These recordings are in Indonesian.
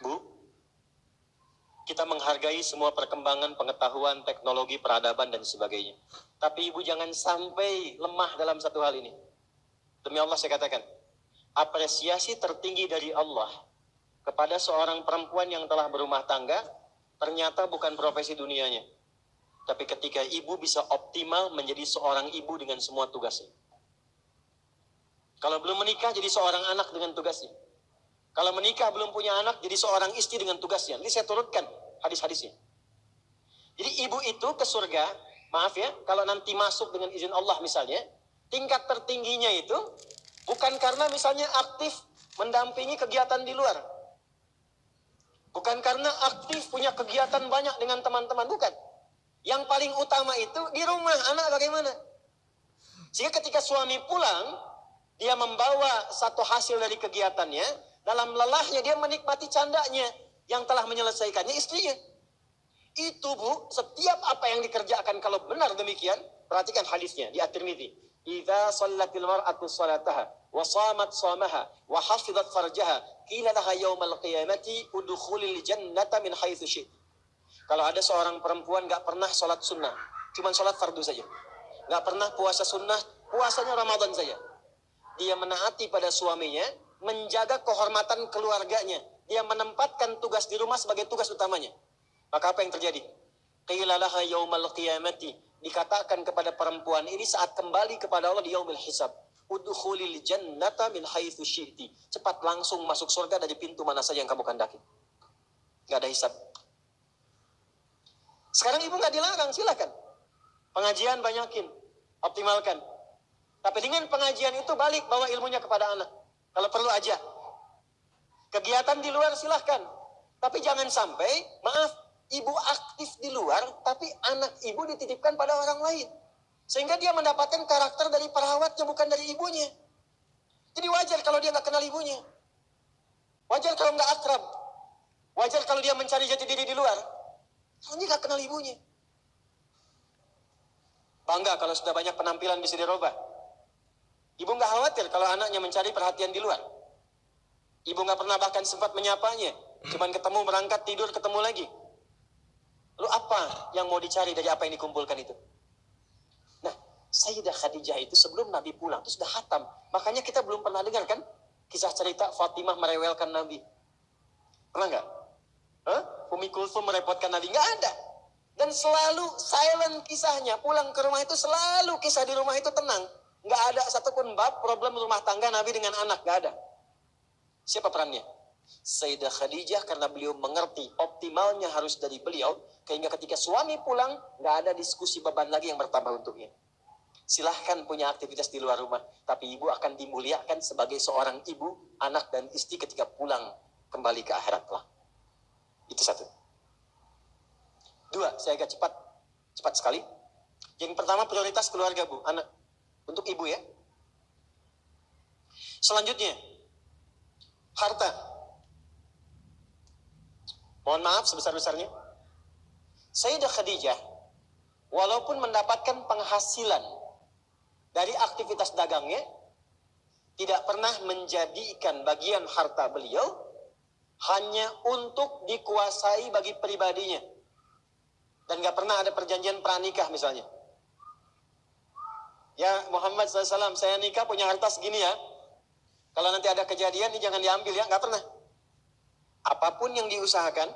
Bu, kita menghargai semua perkembangan pengetahuan, teknologi, peradaban, dan sebagainya. Tapi ibu jangan sampai lemah dalam satu hal ini. Demi Allah saya katakan, apresiasi tertinggi dari Allah kepada seorang perempuan yang telah berumah tangga, ternyata bukan profesi dunianya. Tapi ketika ibu bisa optimal menjadi seorang ibu dengan semua tugasnya. Kalau belum menikah jadi seorang anak dengan tugasnya. Kalau menikah belum punya anak jadi seorang istri dengan tugasnya. Ini saya turutkan hadis-hadisnya. Jadi ibu itu ke surga, maaf ya, kalau nanti masuk dengan izin Allah misalnya, tingkat tertingginya itu bukan karena misalnya aktif mendampingi kegiatan di luar. Bukan karena aktif punya kegiatan banyak dengan teman-teman, bukan. Yang paling utama itu di rumah, anak bagaimana. Sehingga ketika suami pulang, dia membawa satu hasil dari kegiatannya. Dalam lelahnya dia menikmati candanya yang telah menyelesaikannya istrinya. Itu Bu, setiap apa yang dikerjakan kalau benar demikian, perhatikan hadisnya di At-Tirmidzi. Idza shallatil mar'atu shalataha wa shamat shamaha wa hafizat farjaha qila laha yaumal qiyamati udkhulil jannata min haitsu syi'ti. Kalau ada seorang perempuan enggak pernah salat sunnah, cuma salat fardu saja. Enggak pernah puasa sunnah, puasanya Ramadan saja. Dia menaati pada suaminya, menjaga kehormatan keluarganya. Dia menempatkan tugas di rumah sebagai tugas utamanya. Maka apa yang terjadi? Qila laha yaumal qiyamati, dikatakan kepada perempuan ini saat kembali kepada Allah di yaumil hisab, udkhulil jannata min haitsu syi'ti. Cepat langsung masuk surga dari pintu mana saja yang kamu kehendaki. Enggak ada hisab. Sekarang ibu enggak dilarang, silakan. Pengajian banyakin, optimalkan. Tapi dengan pengajian itu balik bawa ilmunya kepada anak. Kalau perlu aja. Kegiatan di luar silahkan. Tapi jangan sampai, maaf, ibu aktif di luar, tapi anak ibu dititipkan pada orang lain. Sehingga dia mendapatkan karakter dari perawatnya, bukan dari ibunya. Jadi wajar kalau dia nggak kenal ibunya. Wajar kalau nggak akrab. Wajar kalau dia mencari jati diri di luar. Kalau dia nggak kenal ibunya. Bangga kalau sudah banyak penampilan bisa dirubah. Ibu nggak khawatir kalau anaknya mencari perhatian di luar. Ibu nggak pernah bahkan sempat menyapanya. Cuman ketemu, berangkat, tidur, ketemu lagi. Lalu apa yang mau dicari dari apa yang dikumpulkan itu? Nah, Sayyidah Khadijah itu sebelum Nabi pulang itu sudah khatam. Makanya kita belum pernah dengar kan kisah cerita Fatimah merewelkan Nabi. Pernah nggak? Umi Kulsum merepotkan Nabi? Nggak ada. Dan selalu silent kisahnya. Pulang ke rumah itu selalu kisah di rumah itu tenang. Nggak ada satupun bab problem rumah tangga Nabi dengan anak, nggak ada. Siapa perannya? Sayyidah Khadijah, karena beliau mengerti optimalnya harus dari beliau, sehingga ketika suami pulang nggak ada diskusi beban lagi yang bertambah untuknya. Silahkan punya aktivitas di luar rumah, tapi ibu akan dimuliakan sebagai seorang ibu, anak dan istri ketika pulang kembali ke akhirat kelak. Itu satu. Dua, saya agak cepat sekali. Yang pertama prioritas keluarga Bu, anak. Untuk ibu ya. Selanjutnya, harta. Mohon maaf sebesar-besarnya. Sayyidah Khadijah, walaupun mendapatkan penghasilan dari aktivitas dagangnya, tidak pernah menjadikan bagian harta beliau hanya untuk dikuasai bagi pribadinya. Dan gak pernah ada perjanjian pranikah misalnya. Ya Muhammad SAW, saya nikah punya harta segini ya. Kalau nanti ada kejadian ini jangan diambil ya, nggak pernah. Apapun yang diusahakan,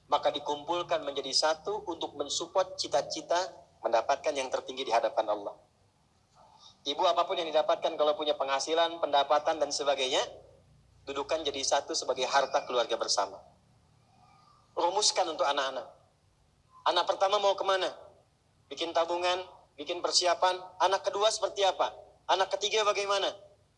maka dikumpulkan menjadi satu untuk mensupport cita-cita mendapatkan yang tertinggi di hadapan Allah. Ibu apapun yang didapatkan kalau punya penghasilan, pendapatan dan sebagainya, dudukan jadi satu sebagai harta keluarga bersama. Rumuskan untuk anak-anak. Anak pertama mau kemana? Bikin tabungan, bikin persiapan. Anak kedua seperti apa? Anak ketiga bagaimana?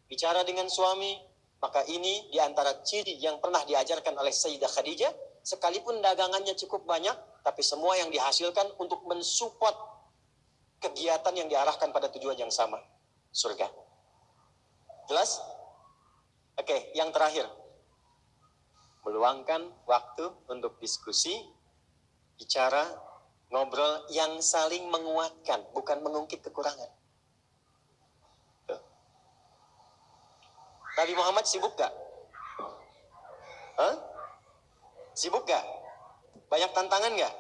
Bicara dengan suami. Maka ini diantara ciri yang pernah diajarkan oleh Sayyidah Khadijah. Sekalipun dagangannya cukup banyak, tapi semua yang dihasilkan untuk mensupport kegiatan yang diarahkan pada tujuan yang sama, surga. Jelas? Oke, yang terakhir. Meluangkan waktu untuk diskusi, bicara, ngobrol yang saling menguatkan, bukan mengungkit kekurangan. Nabi Muhammad sibuk gak? Sibuk gak? Banyak tantangan gak?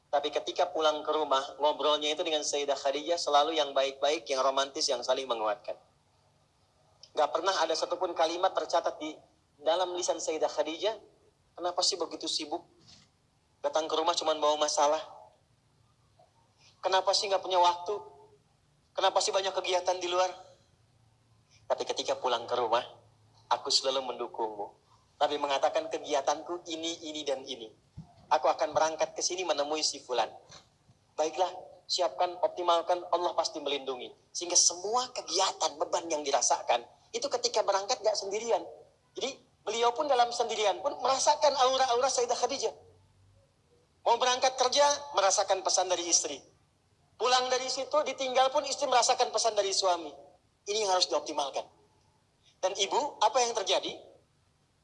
Tapi ketika pulang ke rumah, ngobrolnya itu dengan Sayyidah Khadijah selalu yang baik-baik, yang romantis, yang saling menguatkan. Gak pernah ada satupun kalimat tercatat di dalam lisan Sayyidah Khadijah, kenapa sih begitu sibuk? Datang ke rumah cuma bawa masalah. Kenapa sih gak punya waktu? Kenapa sih banyak kegiatan di luar? Tapi ketika pulang ke rumah, aku selalu mendukungmu. Nabi mengatakan kegiatanku ini, dan ini. Aku akan berangkat ke sini menemui si fulan. Baiklah, siapkan, optimalkan, Allah pasti melindungi. Sehingga semua kegiatan, beban yang dirasakan, itu ketika berangkat gak sendirian. Jadi beliau pun dalam sendirian pun merasakan aura-aura Sayyidah Khadijah. Mau berangkat kerja, merasakan pesan dari istri. Pulang dari situ, ditinggal pun istri merasakan pesan dari suami. Ini yang harus dioptimalkan. Dan ibu, apa yang terjadi?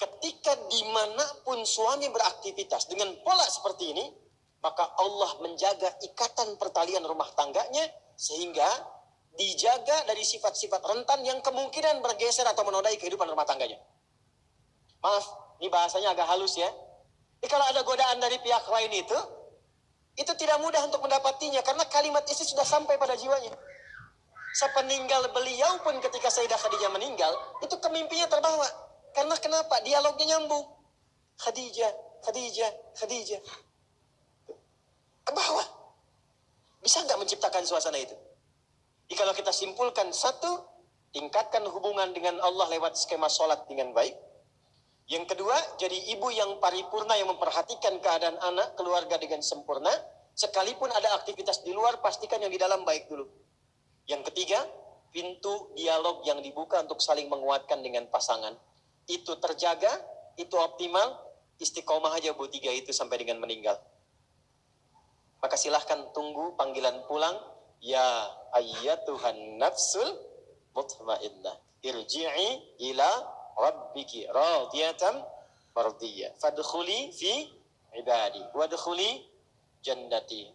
Ketika dimanapun suami beraktivitas dengan pola seperti ini, maka Allah menjaga ikatan pertalian rumah tangganya, sehingga dijaga dari sifat-sifat rentan yang kemungkinan bergeser atau menodai kehidupan rumah tangganya. Maaf, ini bahasanya agak halus ya. Jadi kalau ada godaan dari pihak lain itu tidak mudah untuk mendapatinya, karena kalimat istri sudah sampai pada jiwanya. Sepeninggal beliau pun ketika Sayyidah Khadijah meninggal, itu kemimpinya terbawa. Karena kenapa? Dialognya nyambung. Khadijah, Khadijah, Khadijah. Ke bawah. Bisa nggak menciptakan suasana itu? Jadi kalau kita simpulkan, satu, tingkatkan hubungan dengan Allah lewat skema sholat dengan baik. Yang kedua, jadi ibu yang paripurna yang memperhatikan keadaan anak, keluarga dengan sempurna. Sekalipun ada aktivitas di luar, pastikan yang di dalam baik dulu. Yang ketiga, pintu dialog yang dibuka untuk saling menguatkan dengan pasangan. Itu terjaga, itu optimal, istiqomah aja Bu 3 itu sampai dengan meninggal. Maka silahkan tunggu panggilan pulang. Ya ayyatuhan nafsul mutmainnah, irji'i ila rabbiki radiyatan mardiyah, fadkhuli fi ibadi wadkhuli jannati.